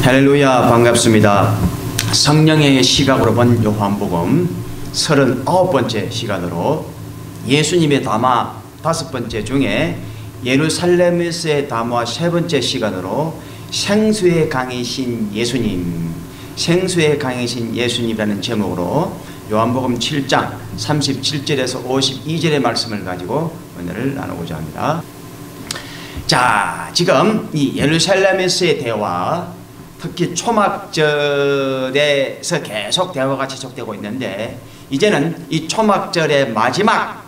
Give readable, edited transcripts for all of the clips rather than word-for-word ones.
할렐루야, 반갑습니다. 성령의 시각으로 본 요한복음 39번째 시간으로 예수님의 담화 5번째 중에 예루살렘에서의 담화 3번째 시간으로 생수의 강이신 예수님, 생수의 강이신 예수님이라는 제목으로 요한복음 7장 37절에서 52절의 말씀을 가지고 오늘을 나누고자 합니다. 자, 지금 이 예루살렘에서의 대화, 특히 초막절에서 계속 대화가 지속되고 있는데, 이제는 이 초막절의 마지막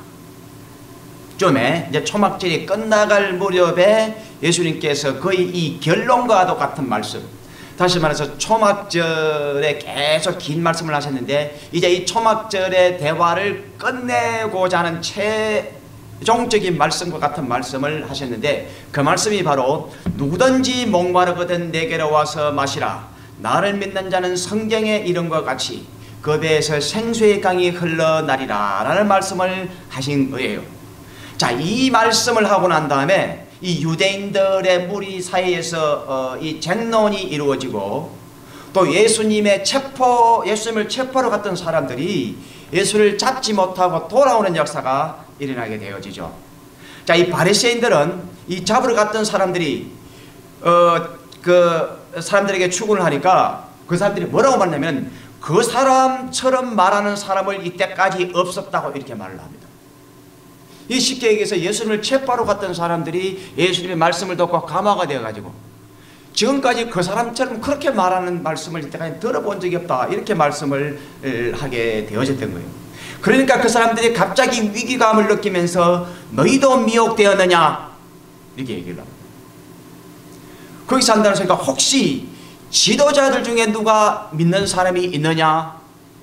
쯤에 이제 초막절이 끝나갈 무렵에 예수님께서 거의 이 결론과도 같은 말씀, 다시 말해서 초막절에 계속 긴 말씀을 하셨는데, 이제 이 초막절의 대화를 끝내고자 하는 최종적인 말씀과 같은 말씀을 하셨는데, 그 말씀이 바로 누구든지 목마르거든 내게로 와서 마시라. 나를 믿는 자는 성경의 이름과 같이 그 배에서 생수의 강이 흘러나리라 라는 말씀을 하신 거예요. 자, 이 말씀을 하고 난 다음에 이 유대인들의 무리 사이에서 이 쟁론이 이루어지고, 또 예수님을 체포로 갔던 사람들이 예수를 잡지 못하고 돌아오는 역사가 일어나게 되어지죠. 자, 이 바리새인들은 이 잡으러 갔던 사람들이 그 사람들에게 추궁을 하니까 그 사람들이 뭐라고 말하냐면, 그 사람처럼 말하는 사람을 이때까지 없었다고 이렇게 말을 합니다. 이 쉽게 얘기해서 예수님을 체포하러 갔던 사람들이 예수님의 말씀을 듣고 감화가 되어가지고 지금까지 그 사람처럼 그렇게 말하는 말씀을 이때까지 들어본 적이 없다, 이렇게 말씀을 하게 되어졌던 거예요. 그러니까 그 사람들이 갑자기 위기감을 느끼면서 너희도 미혹되었느냐 이렇게 얘기를 합니다. 거기서 한다는 소리가, 혹시 지도자들 중에 누가 믿는 사람이 있느냐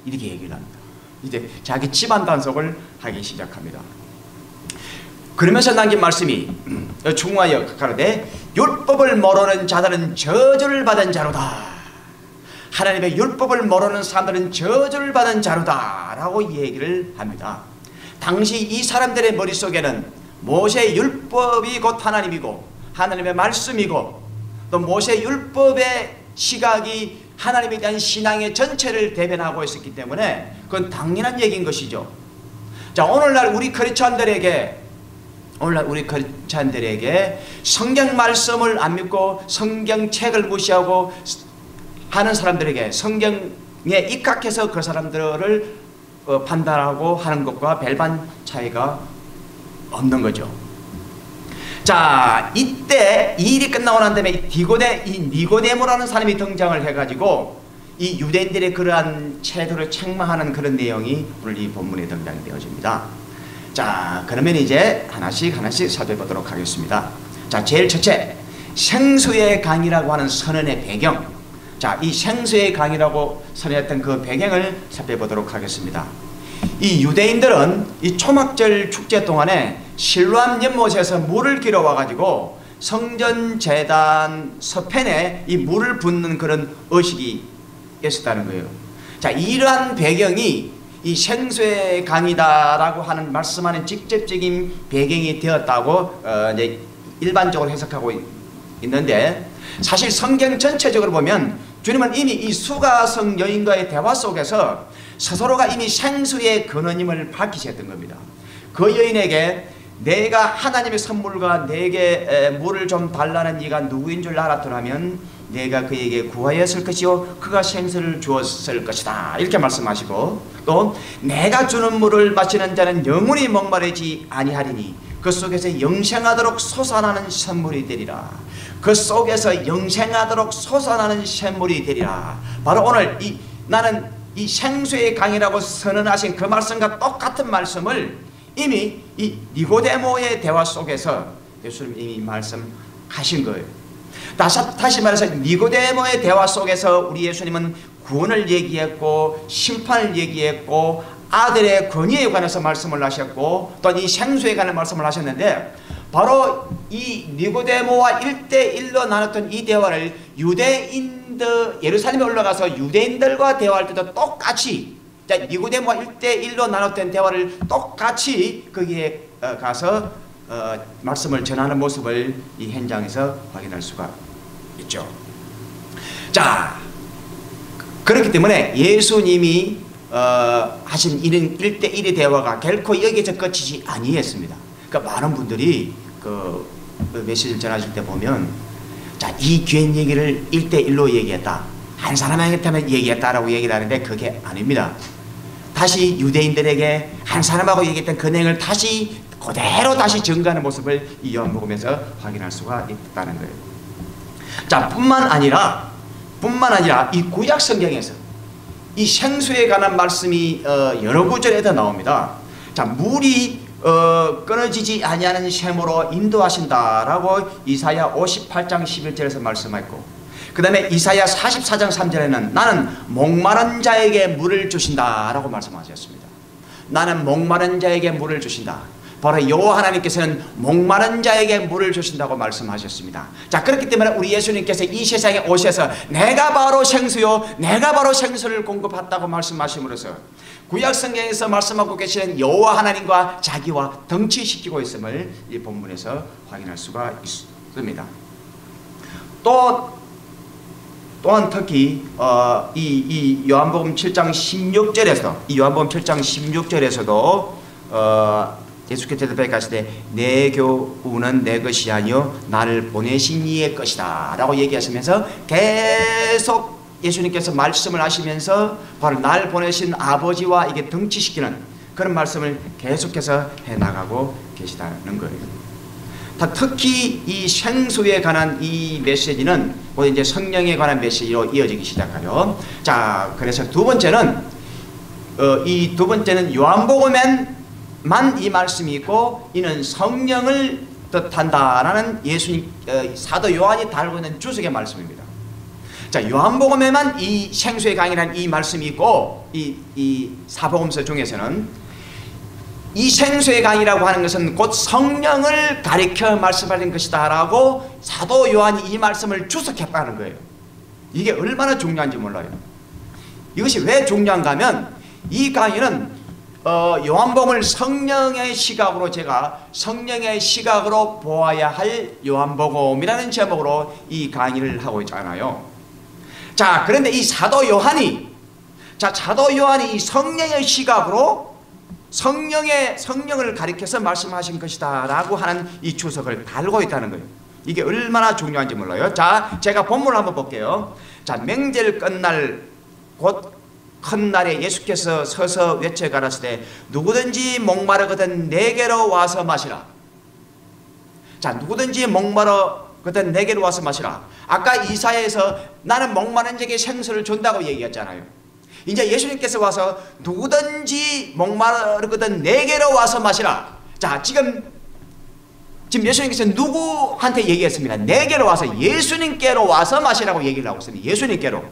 이렇게 얘기를 합니다. 이제 자기 집안 단속을 하기 시작합니다. 그러면서 남긴 말씀이 중화여 가로되 율법을 모르는 자들은 저주를 받은 자로다. 하나님의 율법을 모르는 사람들은 저주를 받은 자로다 라고 얘기를 합니다. 당시 이 사람들의 머릿속에는 모세의 율법이 곧 하나님이고 하나님의 말씀이고, 또 모세의 율법의 시각이 하나님에 대한 신앙의 전체를 대변하고 있었기 때문에 그건 당연한 얘기인 것이죠. 자, 오늘날 우리 크리스찬들에게 성경 말씀을 안 믿고 성경책을 무시하고 하는 사람들에게 성경에 입각해서 그 사람들을 판단하고 하는 것과 별반 차이가 없는 거죠. 자, 이때 이 일이 끝나고 난 다음에 니고데모라는 사람이 등장을 해가지고 이 유대인들의 그러한 태도를 책망하는 그런 내용이 오늘 이 본문에 등장되어집니다. 자, 그러면 이제 하나씩 살펴보도록 하겠습니다. 자, 제일 첫째, 생수의 강이라고 하는 선언의 배경. 자, 이 생수의 강이라고 선언했던 그 배경을 살펴보도록 하겠습니다. 이 유대인들은 이 초막절 축제 동안에 실로암 연못에서 물을 길어와 가지고 성전 제단 서편에 이 물을 붓는 그런 의식이 있었다는 거예요. 자, 이러한 배경이 이 생수의 강이다라고 하는 말씀하는 직접적인 배경이 되었다고 이제 일반적으로 해석하고 있는데, 사실 성경 전체적으로 보면 주님은 이미 이 수가성 여인과의 대화 속에서 스스로가 이미 생수의 근원임을 밝히셨던 겁니다. 그 여인에게 내가 하나님의 선물과 내게 물을 좀 달라는 이가 누구인 줄 알았더라면 내가 그에게 구하였을 것이요 그가 생수를 주었을 것이다, 이렇게 말씀하시고, 또 내가 주는 물을 마시는 자는 영원히 목마르지 아니하리니 그 속에서 영생하도록 솟아나는 샘물이 되리라. 그 속에서 영생하도록 솟아나는 샘물이 되리라. 바로 오늘 나는 이 생수의 강이라고 선언하신 그 말씀과 똑같은 말씀을 이미 이 니고데모의 대화 속에서 예수님이 이미 말씀하신 거예요. 다시 말해서 니고데모의 대화 속에서 우리 예수님은 구원을 얘기했고 심판을 얘기했고 아들의 권위에 관해서 말씀을 하셨고 또 이 생수에 관한 말씀을 하셨는데, 바로 이 니고데모와 1대1로 나눴던 이 대화를 예루살렘에 올라가서 유대인들과 대화할 때도 똑같이, 자, 니고데모와 1대1로 나눴던 대화를 똑같이 거기에 가서 말씀을 전하는 모습을 이 현장에서 확인할 수가 있죠. 자, 그렇기 때문에 예수님이 하신 이런 1대1의 대화가 결코 여기서 끝이지 아니했습니다. 그러니까 많은 분들이 그 메시지를 전하실 때 보면, 자, 이 귀한 얘기를 1대1로 얘기했다, 한 사람한테만 얘기했다라고 얘기를 하는데 그게 아닙니다. 다시 유대인들에게 한 사람하고 얘기했던 그 내용을 다시 그대로 다시 증거하는 모습을 이 요한복음에서 확인할 수가 있다는 거예요. 자, 뿐만 아니라 이 구약 성경에서 이 생수에 관한 말씀이 여러 구절에도 나옵니다. 자, 물이 끊어지지 아니하는 셈으로 인도하신다라고 이사야 58장 11절에서 말씀했고, 그 다음에 이사야 44장 3절에는 나는 목마른 자에게 물을 주신다라고 말씀하셨습니다. 나는 목마른 자에게 물을 주신다. 바로 여호와 하나님께서는 목마른 자에게 물을 주신다고 말씀하셨습니다. 자, 그렇기 때문에 우리 예수님께서 이 세상에 오셔서 내가 바로 생수요, 내가 바로 생수를 공급한다고 말씀하심으로써 구약 성경에서 말씀하고 계시는 여호와 하나님과 자기와 등치시키고 있음을 이 본문에서 확인할 수가 있습니다. 또한 특히 이 요한복음 7장 16절에서도 예수께서 대답하시되 내 교훈은 내 것이 아니요 나를 보내신 이의 것이다 라고 얘기하시면서 계속 예수님께서 말씀을 하시면서 바로 날 보내신 아버지와 이게 등치시키는 그런 말씀을 계속해서 해나가고 계시다는 거예요. 특히 이 생수에 관한 이 메시지는 곧 이제 성령에 관한 메시지로 이어지기 시작하죠. 자, 그래서 두 번째는 요한복음엔 만 이 말씀이 있고 이는 성령을 뜻한다라는 예수님 사도 요한이 달고 있는 주석의 말씀입니다. 자, 요한복음에만 이 생수의 강이라는 이 말씀이 있고 이 사복음서 중에서는 이 생수의 강이라고 하는 것은 곧 성령을 가리켜 말씀하는 것이다 라고 사도 요한이 이 말씀을 주석했다는 거예요. 이게 얼마나 중요한지 몰라요. 이것이 왜 중요한가 하면 이 강의는 요한복음을 성령의 시각으로 제가 성령의 시각으로 보아야 할 요한복음이라는 제목으로 이 강의를 하고 있잖아요. 자, 그런데 이 사도 요한이 이 성령의 시각으로 성령을 가리켜서 말씀하신 것이다 라고 하는 이 주석을 달고 있다는 거예요. 이게 얼마나 중요한지 몰라요. 자, 제가 본문을 한번 볼게요. 자, 명절 끝날 곧 큰 날에 예수께서 서서 외쳐 가라사대 누구든지 목마르거든 내게로 와서 마시라. 자, 누구든지 목마르거든 내게로 와서 마시라. 아까 이사야에서 나는 목마른 자에게 생수를 준다고 얘기했잖아요. 이제 예수님께서 와서 누구든지 목마르거든 내게로 와서 마시라. 자, 지금 예수님께서 누구한테 얘기했습니다. 내게로 와서 예수님께로 와서 마시라고 얘기를 하고 있습니다. 예수님께로.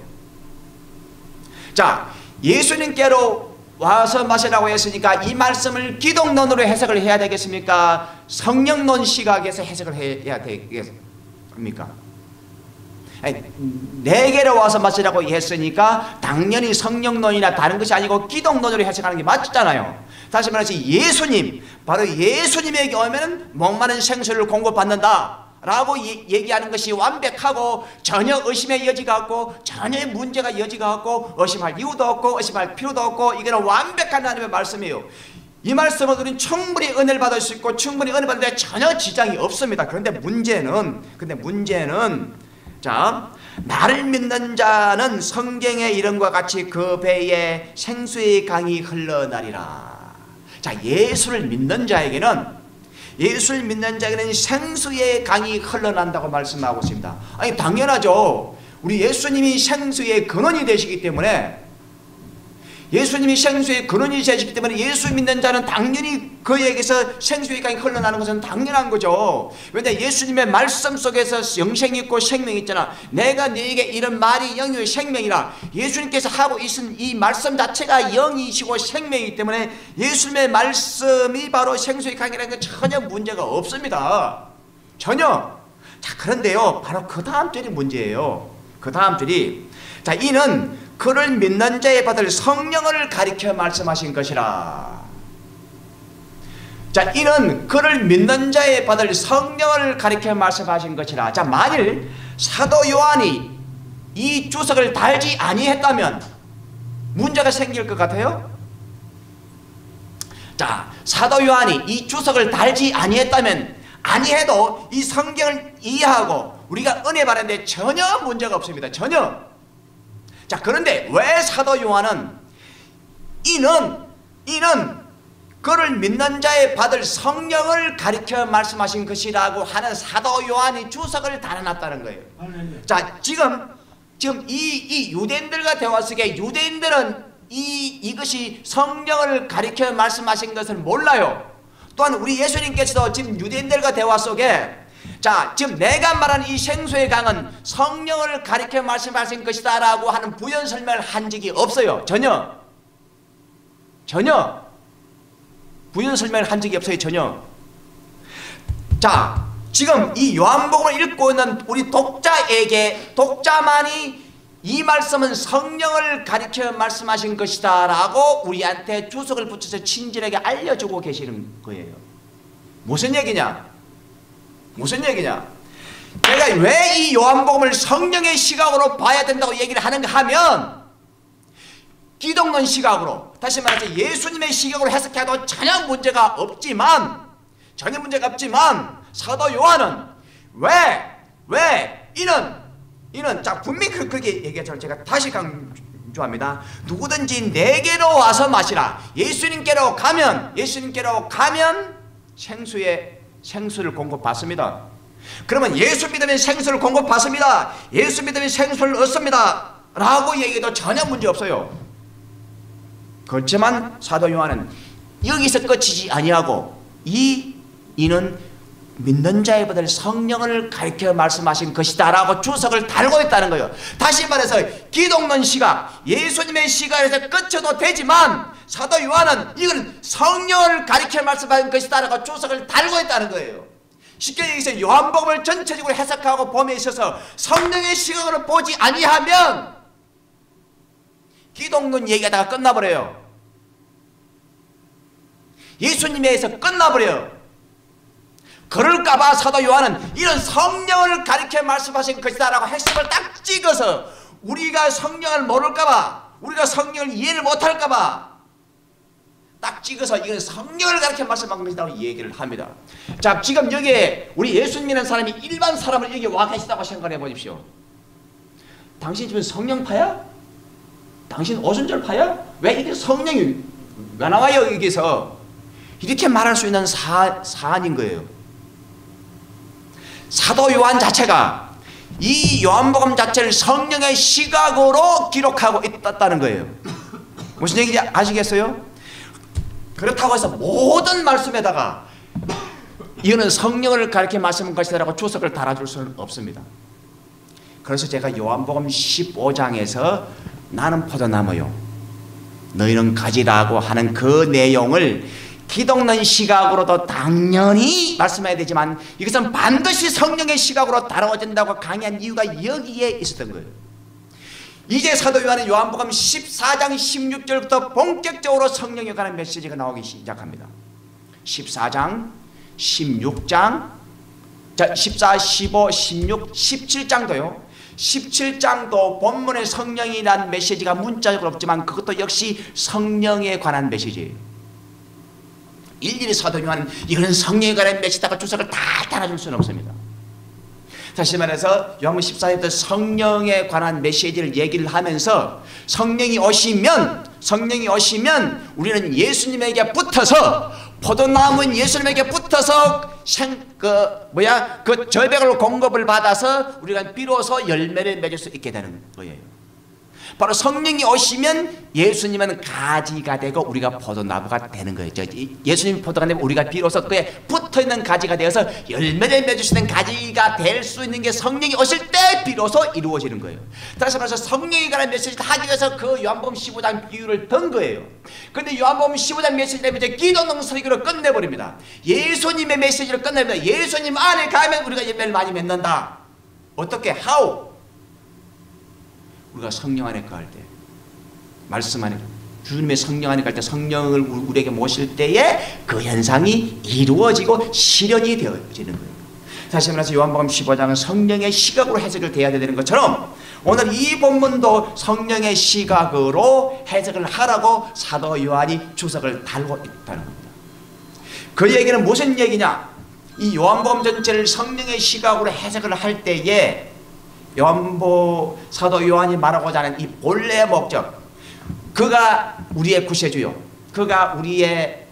자, 예수님께로 와서 마시라고 했으니까 이 말씀을 기독론으로 해석을 해야 되겠습니까? 성령론 시각에서 해석을 해야 되겠습니까? 내게로 와서 마시라고 했으니까 당연히 성령론이나 다른 것이 아니고 기독론으로 해석하는 게 맞잖아요. 다시 말해서 바로 예수님에게 오면 목마른 생수를 공급받는다 라고 얘기하는 것이 완벽하고 전혀 의심의 여지가 없고 전혀 문제가 여지가 없고 의심할 이유도 없고 의심할 필요도 없고 이거는 완벽한 하나님의 말씀이에요. 이 말씀은 우리는 충분히 은혜를 받을 수 있고 충분히 은혜 받는데 전혀 지장이 없습니다. 그런데 문제는 자, 나를 믿는 자는 성경에 이름과 같이 그 배에 생수의 강이 흘러나리라. 자, 예수를 믿는 자에게는 생수의 강이 흘러난다고 말씀하고 있습니다. 아니, 당연하죠. 우리 예수님이 생수의 근원이 되시기 때문에 예수 믿는 자는 당연히 그에게서 생수의 강이 흘러나는 것은 당연한 거죠. 그런데 예수님의 말씀 속에서 영생이 있고 생명이 있잖아. 내가 너에게 이런 말이 영이요 생명이라. 예수님께서 하고 있는 이 말씀 자체가 영이시고 생명이기 때문에 예수님의 말씀이 바로 생수의 강이라는 건 전혀 문제가 없습니다. 전혀. 자, 그런데요, 바로 그 다음 절이 문제예요. 그 다음 절이, 자, 이는 그를 믿는 자에 받을 성령을 가리켜 말씀하신 것이라. 자, 이는 그를 믿는 자에 받을 성령을 가리켜 말씀하신 것이라. 자, 만일 사도 요한이 이 주석을 달지 아니했다면 문제가 생길 것 같아요? 자, 사도 요한이 이 주석을 달지 아니했다면, 아니해도 이 성경을 이해하고 우리가 은혜 받는데 전혀 문제가 없습니다. 전혀. 자, 그런데 왜 사도 요한은 이는 그를 믿는 자에 받을 성령을 가리켜 말씀하신 것이라고 하는 사도 요한이 주석을 달아놨다는 거예요. 자, 지금 이 유대인들과 대화 속에 유대인들은 이것이 성령을 가리켜 말씀하신 것을 몰라요. 또한 우리 예수님께서도 지금 유대인들과 대화 속에, 자, 지금 내가 말하는 이 생수의 강은 성령을 가리켜 말씀하신 것이다 라고 하는 부연 설명을 한 적이 없어요. 전혀 부연 설명을 한 적이 없어요. 전혀. 자, 지금 이 요한복음을 읽고 있는 우리 독자만이 이 말씀은 성령을 가리켜 말씀하신 것이다 라고 우리한테 주석을 붙여서 친절하게 알려주고 계시는 거예요. 무슨 얘기냐? 내가 왜 이 요한복음을 성령의 시각으로 봐야 된다고 얘기를 하는가 하면, 기독론 시각으로, 다시 말해서 예수님의 시각으로 해석해도 전혀 문제가 없지만 사도 요한은 왜 이는 자, 분명히 그렇게 얘기했잖아요. 제가 다시 강조합니다. 누구든지 내게로 와서 마시라. 예수님께로 가면 생수를 공급받습니다. 그러면 예수 믿으면 생수를 공급받습니다. 예수 믿으면 생수를 얻습니다 라고 얘기해도 전혀 문제 없어요. 그렇지만 사도 요한은 여기서 끝이지 아니하고 이는 믿는 자에 받을 성령을 가리켜 말씀하신 것이다 라고 주석을 달고 있다는 거예요. 다시 말해서 기독론 시각, 예수님의 시각에서 끝쳐도 되지만 사도 요한은 이건 성령을 가리켜 말씀하신 것이다 라고 주석을 달고 있다는 거예요. 쉽게 얘기해서 요한복음을 전체적으로 해석하고 봄에 있어서 성령의 시각으로 보지 아니하면 기독론 얘기하다가 끝나버려요. 예수님에서 끝나버려요. 그럴까봐 사도 요한은 이런 성령을 가리켜 말씀하신 것이다 라고 핵심을 딱 찍어서 우리가 성령을 모를까봐, 우리가 성령을 이해를 못할까봐 딱 찍어서 이건 성령을 가리켜 말씀한 것이라고 얘기를 합니다. 자, 지금 여기에 우리 예수님 믿는 사람이 일반 사람을 여기 와 계시다고 생각해 보십시오. 당신 집은 성령파야? 당신 오순절파야? 왜 이게 성령이 왜 나와요 여기서? 이렇게 말할 수 있는 사안인 거예요. 사도 요한 자체가 이 요한복음 자체를 성령의 시각으로 기록하고 있다는 거예요. 무슨 얘기인지 아시겠어요? 그렇다고 해서 모든 말씀에다가 이거는 성령을 가리켜 말씀한 것이라고 주석을 달아줄 수는 없습니다. 그래서 제가 요한복음 15장에서 나는 포도나무요 너희는 가지라고 하는 그 내용을 기독론 시각으로도 당연히 말씀해야 되지만 이것은 반드시 성령의 시각으로 다뤄진다고 강의한 이유가 여기에 있었던 거예요. 이제 사도 요한은 요한복음 14장 16절부터 본격적으로 성령에 관한 메시지가 나오기 시작합니다. 14장 16장 자 14, 15, 16, 17장도요. 17장도 본문의 성령이라는 메시지가 문자적으로 없지만 그것도 역시 성령에 관한 메시지예요. 일일이 사도 요한은 이거는 성령에 관한 메시지다가 주석을 다 달아줄 수는 없습니다. 다시 말해서 요한복음 14장부터 성령에 관한 메시지를 얘기를 하면서 성령이 오시면 우리는 예수님에게 붙어서 포도나무인 예수님에게 붙어서 그 절벽을 공급을 받아서 우리가 비로소 열매를 맺을 수 있게 되는 거예요. 바로 성령이 오시면 예수님은 가지가 되고 우리가 포도나무가 되는 거예요. 예수님이 포도가 되면 우리가 비로소 그에 붙어있는 가지가 되어서 열매를 맺을 수 있는 가지가 될 수 있는 게 성령이 오실 때 비로소 이루어지는 거예요. 다시 말해서 성령에 관한 메시지를 하기 위해서 그 요한복음 15장 비유를 든 거예요. 그런데 요한복음 15장 메시지를 이제 기독론 설교로 끝내버립니다. 예수님의 메시지를 끝냅니다. 예수님 안에 가면 우리가 열매를 많이 맺는다. 어떻게? How? 우리가 성령 안에 거할 때, 말씀 안에, 주님의 성령 안에 갈 때, 성령을 우리에게 모실 때에 그 현상이 이루어지고 실현이 되어지는 거예요. 다시 말해서 요한복음 15장은 성령의 시각으로 해석을 돼야 되는 것처럼 오늘 이 본문도 성령의 시각으로 해석을 하라고 사도 요한이 주석을 달고 있다는 겁니다. 그 얘기는 무슨 얘기냐? 이 요한복음 전체를 성령의 시각으로 해석을 할 때에 사도 요한이 말하고자 하는 이 본래의 목적, 그가 우리의 구세주요, 그가 우리의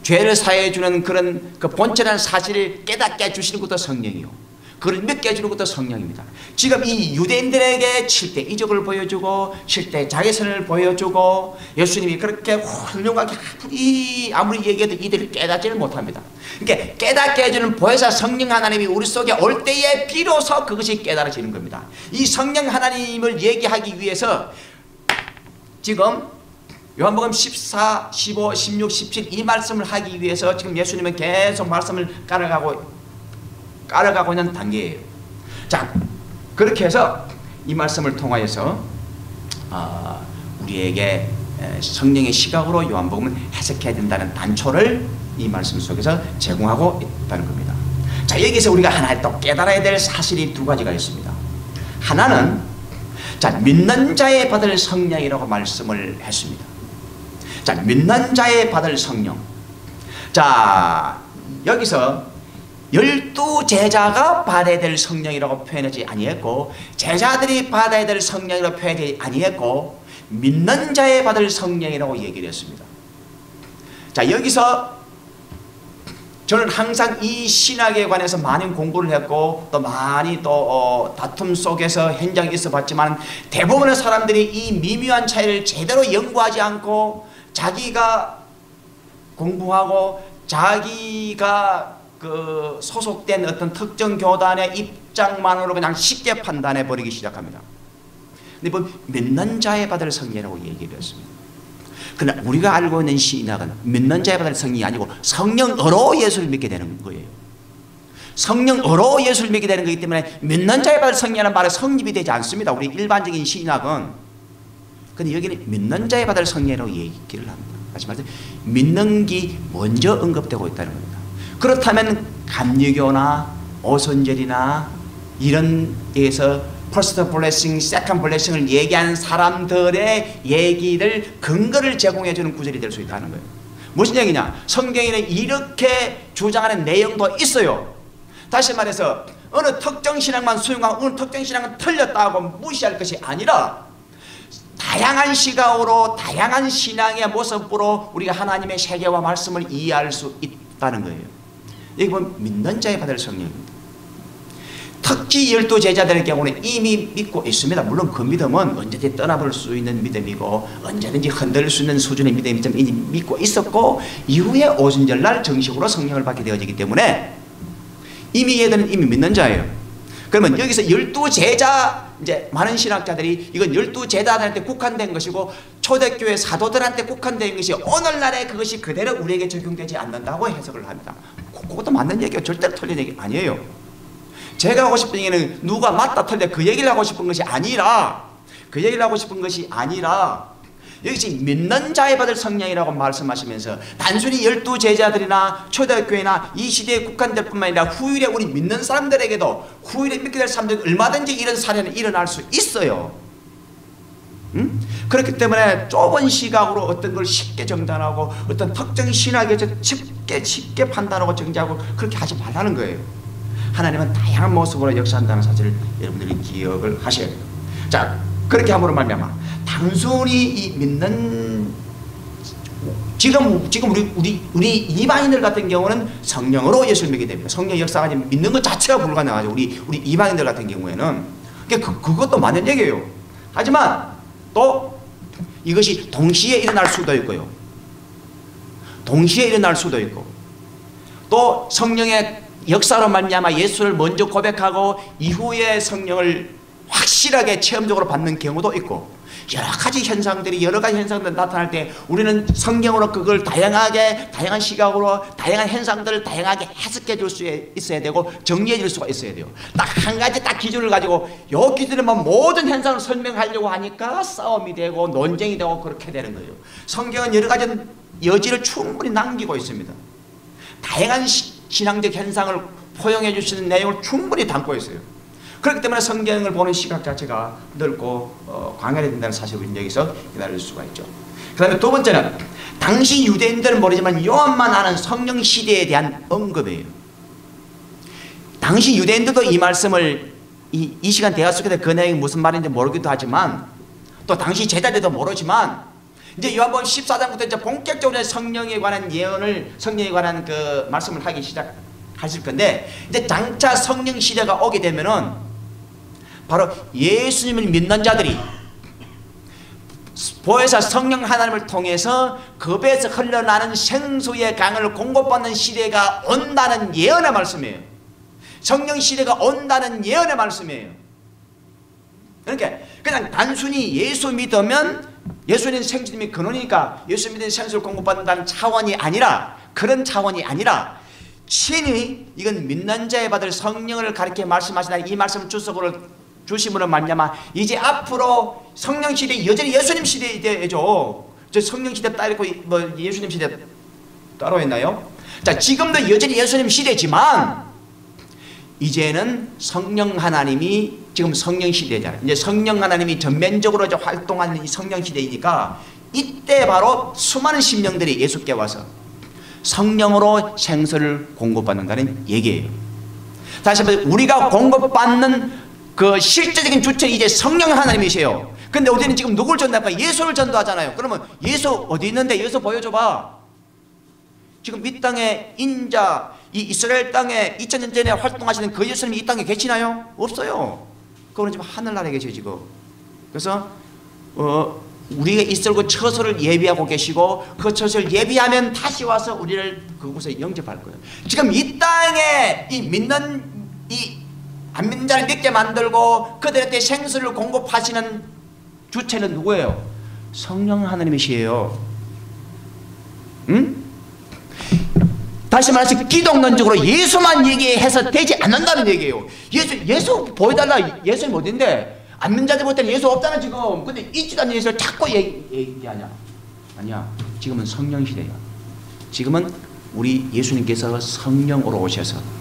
죄를 사해 주는 그런 그 본chất 사실을 깨닫게 해주시는 것도 성령이요, 그걸 믿게 해주는 것도 성령입니다. 지금 이 유대인들에게 7대 이적을 보여주고 7대 자기선을 보여주고 예수님이 그렇게 훌륭하게 아무리 얘기해도 이들이 깨닫지를 못합니다. 그러니까 깨닫게 해주는 보혜사 성령 하나님이 우리 속에 올 때에 비로소 그것이 깨달아지는 겁니다. 이 성령 하나님을 얘기하기 위해서 지금 요한복음 14, 15, 16, 17 이 말씀을 하기 위해서 지금 예수님은 계속 말씀을 깔아가고 있는 단계예요. 자, 그렇게 해서 이 말씀을 통하여서 우리에게 성령의 시각으로 요한복음을 해석해야 된다는 단초를 이 말씀 속에서 제공하고 있다는 겁니다. 자, 여기서 우리가 하나 또 깨달아야 될 사실이 두 가지가 있습니다. 하나는 자, 믿는 자의 받을 성령이라고 말씀을 했습니다. 자, 믿는 자의 받을 성령. 자, 여기서 12 제자가 받아야 될 성령이라고 표현하지 아니했고, 제자들이 받아야 될 성령이라고 표현하지 아니했고, 믿는 자의 받을 성령이라고 얘기를 했습니다. 자, 여기서 저는 항상 이 신학에 관해서 많은 공부를 했고 또 많이 다툼 속에서 현장에 있어 봤지만, 대부분의 사람들이 이 미묘한 차이를 제대로 연구하지 않고 자기가 공부하고 자기가 그 소속된 어떤 특정 교단의 입장만으로 그냥 쉽게 판단해 버리기 시작합니다. 근데 뭐 믿는 자에 받을 성령이라고 얘기를 했습니다. 그러나 우리가 알고 있는 신학은 믿는 자에 받을 성령이 아니고 성령으로 예수를 믿게 되는 거예요. 성령으로 예수를 믿게 되는 거기 때문에 믿는 자에 받을 성령이라는 말에 성립이 되지 않습니다. 우리 일반적인 신학은. 근데 여기는 믿는 자에 받을 성령이라고 얘기를 합니다. 다시 말해서 믿는 게 먼저 언급되고 있다는 겁니다. 그렇다면 감리교나 오순절이나 이런 데에서 퍼스트 블레싱, 세컨드 블레싱을 얘기하는 사람들의 얘기를 근거를 제공해 주는 구절이 될 수 있다는 거예요. 무슨 얘기냐? 성경에는 이렇게 주장하는 내용도 있어요. 다시 말해서 어느 특정 신앙만 수용하고 어느 특정 신앙은 틀렸다고 무시할 것이 아니라 다양한 시각으로 다양한 신앙의 모습으로 우리가 하나님의 세계와 말씀을 이해할 수 있다는 거예요. 여기 보면 믿는 자에 받을 성령입니다. 특히 12 제자들의 경우는 이미 믿고 있습니다. 물론 그 믿음은 언제든지 떠나볼 수 있는 믿음이고 언제든지 흔들릴 수 있는 수준의 믿음이 이미 믿고 있었고, 이후에 오순절날 정식으로 성령을 받게 되어지기 때문에 이미 얘들은 이미 믿는 자예요. 그러면 여기서 12 제자, 이제 많은 신학자들이 이건 12 제자들한테 국한된 것이고 초대교회 사도들한테 국한된 것이 오늘날에 그것이 그대로 우리에게 적용되지 않는다고 해석을 합니다. 그것도 맞는 얘기예요. 절대로 틀린 얘기 아니에요. 제가 하고 싶은 얘기는 누가 맞다 틀려 그 얘기를 하고 싶은 것이 아니라, 여기서 믿는 자에 받을 성령이라고 말씀하시면서 단순히 12 제자들이나 초대교회나 이 시대에 국한될 뿐만 아니라 후일에 우리 믿는 사람들에게도, 후일에 믿게 될 사람들 얼마든지 이런 사례는 일어날 수 있어요. 그렇기 때문에 좁은 시각으로 어떤 걸 쉽게 정단하고 어떤 특정 신학에서 쉽게 판단하고 정지하고 그렇게 하지 말라는 거예요. 하나님은 다양한 모습으로 역사한다는 사실을 여러분들이 기억을 하셔야 돼요. 자, 그렇게 함으로 말미암아 단순히 이 믿는, 지금 우리 이방인들 같은 경우는 성령으로 예수를 믿게 됩니다. 성령 역사가 믿는 것 자체가 불가능하죠. 우리 이방인들 같은 경우에는. 그것도 맞는 얘기예요. 하지만 또 이것이 동시에 일어날 수도 있고요. 또 성령의 역사로 말미암아 예수를 먼저 고백하고 이후에 성령을 확실하게 체험적으로 받는 경우도 있고, 여러 가지 현상들이 나타날 때 우리는 성경으로 그걸 다양한 시각으로 다양한 현상들을 다양하게 해석해 줄 수 있어야 되고 정리해 줄 수가 있어야 돼요. 딱 한 가지 딱 기준을 가지고 요 기준에만 모든 현상을 설명하려고 하니까 싸움이 되고 논쟁이 되고 그렇게 되는 거예요. 성경은 여러 가지 여지를 충분히 남기고 있습니다. 다양한 신앙적 현상을 포용해 주시는 내용을 충분히 담고 있어요. 그렇기 때문에 성경을 보는 시각 자체가 넓고 광활해야 된다는 사실을 여기서 기다릴 수가 있죠. 그 다음에 두 번째는 당시 유대인들은 모르지만 요한만 아는 성령 시대에 대한 언급이에요. 당시 유대인들도 이 말씀을 이 시간 대화 속에서 그 내용이 무슨 말인지 모르기도 하지만 또 당시 제자들도 모르지만 이제 요한복음 14장부터 이제 본격적으로 성령에 관한 예언을 성령에 관한 그 말씀을 하기 시작하실 건데 이제 장차 성령 시대가 오게 되면은 바로 예수님을 믿는 자들이 보혜사 성령 하나님을 통해서 그 배에서 흘러나는 생수의 강을 공급받는 시대가 온다는 예언의 말씀이에요. 성령 시대가 온다는 예언의 말씀이에요. 그러니까 그냥 단순히 예수 믿으면 예수는 생수님이 근원이니까 예수 믿는 생수를 공급받는다는 차원이 아니라 그런 차원이 아니라 친히 이건 믿는 자에 받을 성령을 가리켜 말씀하시나 이 말씀을 주심으로 말미암아 이제 앞으로 성령 시대 여전히 예수님 시대죠. 저 성령 시대 따로 있고 뭐 예수님 시대 따로 있나요? 자, 지금도 여전히 예수님 시대지만 이제는 성령 하나님이 지금 성령 시대잖아요. 이제 성령 하나님이 전면적으로 이제 활동하는 이 성령 시대이니까 이때 바로 수많은 심령들이 예수께 와서 성령으로 생수를 공급받는다는 얘기예요. 다시 한번 우리가 공급받는 그 실제적인 주체는 이제 성령 하나님이세요. 근데 우리는 지금 누굴 전도할까? 예수를 전도하잖아요. 그러면 예수 어디 있는데? 예수 보여줘봐. 지금 이 땅에 인자 이 이스라엘 땅에 2000년 전에 활동하시는 그 예수님이 이 땅에 계시나요? 없어요. 그거는 지금 하늘나라에 계셔 지금. 그래서 우리가 있을 그 처소를 예비하고 계시고 그 처소를 예비하면 다시 와서 우리를 그곳에 영접할 거예요. 지금 이 땅에 이 믿는 이 안 믿는 자를 믿게 만들고 그들한테 생수를 공급하시는 주체는 누구예요? 성령 하나님이시에요. 응? 다시 말해서 기독론적으로 예수만 얘기해서 되지 않는다는 얘기예요. 예수 보여달라. 예수님 어딘데? 안 믿는 자들 볼 때는 예수 없잖아 지금. 근데 있지도 않는 예수를 자꾸 얘기하냐? 아니야. 지금은 성령 시대야. 지금은 우리 예수님께서 성령으로 오셔서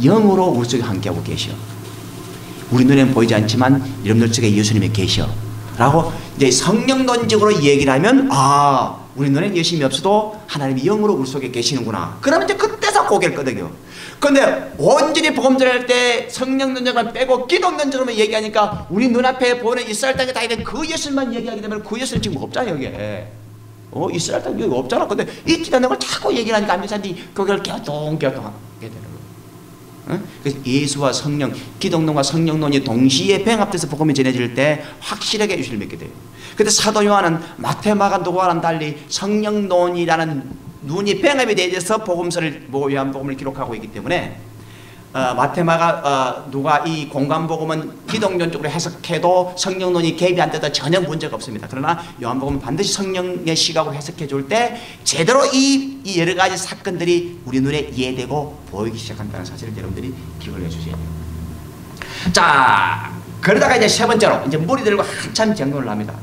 영으로 우리 속에 함께하고 계셔. 우리 눈에는 보이지 않지만 여러분들 속에 예수님이 계셔 라고 이제 성령론적으로 얘기를 하면 우리 눈에는 예수님이 없어도 하나님이 영으로 우리 속에 계시는구나. 그러면 이제 그때서 고개를 끄덕여. 근데 온전히 복음 전할 때 성령론적으로 빼고 기독론적으로만 얘기하니까 우리 눈앞에 보이는 이스라엘 땅에 다니는 그 예수님만 얘기하게 되면 그 예수님 지금 없잖아 여기에. 이스라엘 땅 여기 없잖아. 근데 있지도 않는 걸 자꾸 얘기하니까 안 믿는 사람들이 그걸 갸동갸동 하게 되는 거예요. 그래서 예수와 성령, 기독론과 성령론이 동시에 병합돼서 복음이 전해질 때 확실하게 예수를 믿게 돼요. 근데 사도 요한은 마태, 마가, 누가와는 달리 성령론이라는 눈이 병합이 되어서 복음서를 요한복음을 기록하고 있기 때문에 마태, 마가, 누가 이 공간복음은 기독론적으로 해석해도 성령론이 개입이 안 돼도 전혀 문제가 없습니다. 그러나 요한복음은 반드시 성령의 시각으로 해석해 줄 때 제대로 이 여러 가지 사건들이 우리 눈에 이해되고 보이기 시작한다는 사실을 여러분들이 기억을 해주셔야 돼요. 자, 그러다가 이제 세 번째로 이제 무리들과 한참 경론을 합니다.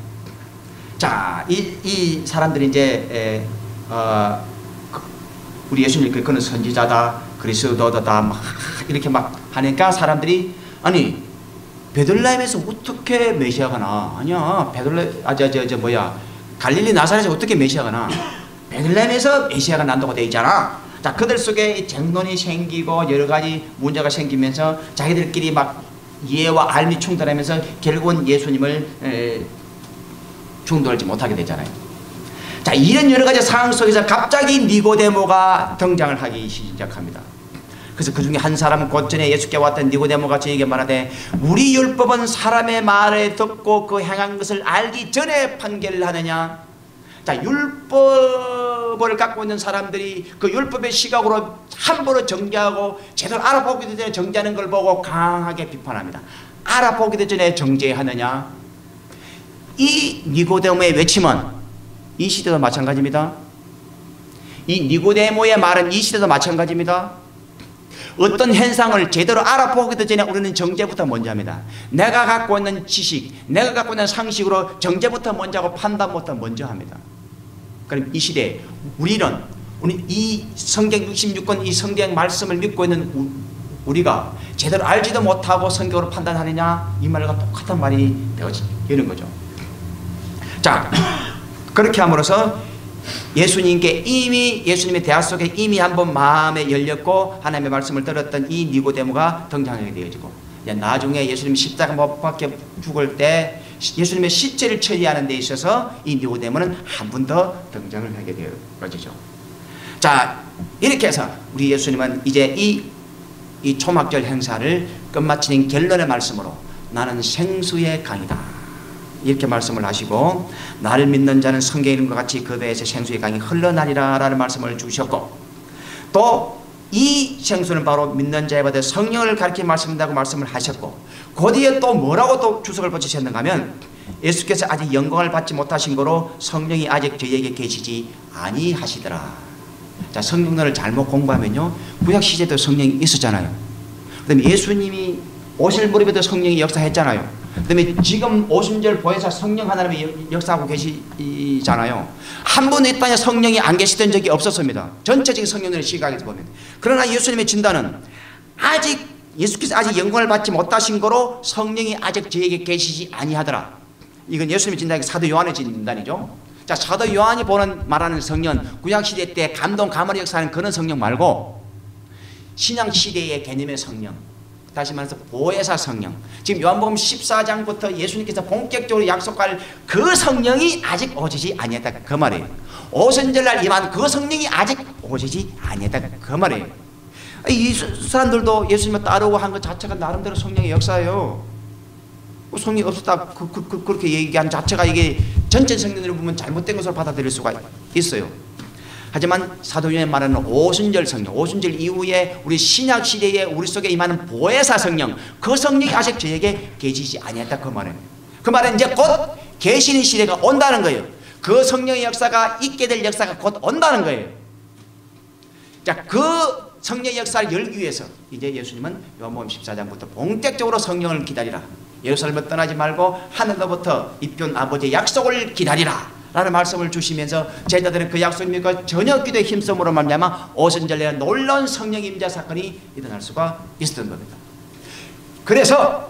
자, 이 사람들이 이제 우리 예수님 그는 선지자다, 그리스도다 막 이렇게 막 하니까 사람들이 아니 베들레헴에서 어떻게 메시아가 나? 아니야 갈릴리 나사렛에서 어떻게 메시아가 나? 베들레헴에서 메시아가 난다고 돼 있잖아. 자, 그들 속에 쟁론이 생기고 여러 가지 문제가 생기면서 자기들끼리 막 이해와 알미 충돌하면서 결국은 예수님을 충돌하지 못하게 되잖아요. 자, 이런 여러 가지 상황 속에서 갑자기 니고데모가 등장을 하기 시작합니다. 그래서 그 중에 한 사람은 곧 전에 예수께 왔던 니고데모가 저에게 말하되 우리 율법은 사람의 말을 듣고 그 행한 것을 알기 전에 판결을 하느냐. 자, 율법을 갖고 있는 사람들이 그 율법의 시각으로 함부로 정죄하고 제대로 알아보기도 전에 정죄하는 걸 보고 강하게 비판합니다. 알아보기도 전에 정죄하느냐. 이 니고데모의 외침은 이 시대도 마찬가지입니다. 이 니고데모의 말은 이 시대도 마찬가지입니다. 어떤 현상을 제대로 알아보기도 전에 우리는 정죄부터 먼저 합니다. 내가 갖고 있는 지식, 내가 갖고 있는 상식으로 정죄부터 먼저 하고 판단부터 먼저 합니다. 그럼 이 시대에 우리는 우리 이 성경 66권 이 성경 말씀을 믿고 있는 우리가 제대로 알지도 못하고 성경으로 판단하느냐, 이 말과 똑같은 말이 되어지는 거죠. 자, 그렇게 함으로써 예수님께 이미, 예수님의 대화 속에 이미 한번 마음에 열렸고 하나님의 말씀을 들었던 이 니고데모가 등장하게 되어지고, 나중에 예수님 십자가 못 박혀 죽을 때 예수님의 시체를 처리하는 데 있어서 이 니고데모는 한 번 더 등장을 하게 되어지죠. 자, 이렇게 해서 우리 예수님은 이제 이 초막절 행사를 끝마치는 결론의 말씀으로 나는 생수의 강이다, 이렇게 말씀을 하시고, 나를 믿는 자는 성경에 있는 것 같이 그 배에서 생수의 강이 흘러나리라 라는 말씀을 주셨고, 또 이 생수는 바로 믿는 자에 받아 성령을 가리켜 말씀한다고 말씀을 하셨고, 그 뒤에 또 뭐라고 또 주석을 붙이셨는가 하면, 예수께서 아직 영광을 받지 못하신 거로 성령이 아직 저희에게 계시지 아니하시더라. 자, 성경론을 잘못 공부하면요, 구약시대도 성령이 있었잖아요. 그 다음에 예수님이 오실 무렵에도 성령이 역사했잖아요. 그 다음에 지금 오순절 보혜사 성령 하나님이 역사하고 계시잖아요. 한 분 이 땅에 성령이 안 계시던 적이 없었습니다. 전체적인 성령의 시각에서 보면. 그러나 예수님의 진단은 아직 예수께서 아직 영광을 받지 못하신 거로 성령이 아직 저에게 계시지 아니하더라. 이건 예수님의 진단이 사도 요한의 진단이죠. 자, 사도 요한이 말하는 성령, 구약시대 때 감동 가물의 역사하는 그런 성령 말고 신약시대의 개념의 성령, 다시 말해서 보혜사 성령, 지금 요한복음 14장부터 예수님께서 본격적으로 약속할 그 성령이 아직 오시지 아니했다, 그 말이에요. 오순절날 임한 그 성령이 아직 오시지 아니했다, 그 말이에요. 이 사람들도 예수님을 따르고 한 것 자체가 나름대로 성령의 역사예요. 성령이 없었다 그렇게 얘기한 자체가 이게 전체 성령들을 보면 잘못된 것으로 받아들일 수가 있어요. 하지만 사도 요한이 말하는 오순절 성령, 오순절 이후에 우리 신약 시대에 우리 속에 임하는 보혜사 성령, 그 성령이 아직 저에게 계시지 아니했다, 그 말은. 그 말은 이제 곧 계시는 시대가 온다는 거예요. 그 성령의 역사가 있게 될 역사가 곧 온다는 거예요. 자, 그 성령의 역사를 열기 위해서 이제 예수님은 요한복음 14장부터 본격적으로 성령을 기다리라, 예루살렘을 떠나지 말고 하늘로부터 입혀온 아버지의 약속을 기다리라 라는 말씀을 주시면서 제자들은 그 약속을 믿고 저녁 기도의 힘쓰므로 말미암아 오순절에 놀라운 성령 임재 사건이 일어날 수가 있었던 겁니다. 그래서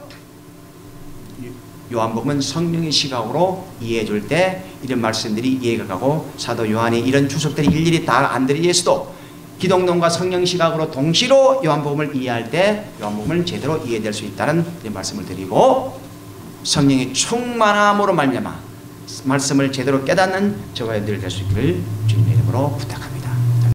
요한복음은 성령의 시각으로 이해해 줄 때 이런 말씀들이 이해가 가고, 사도 요한이 이런 주석들이 일일이 다 안 드리겠어도 기독론과 성령 시각으로 동시로 요한복음을 이해할 때 요한복음을 제대로 이해될 수 있다는 이런 말씀을 드리고, 성령의 충만함으로 말미암아 말씀을 제대로 깨닫는 저와 여러분들 될 수 있기를 주님의 이름으로 부탁합니다.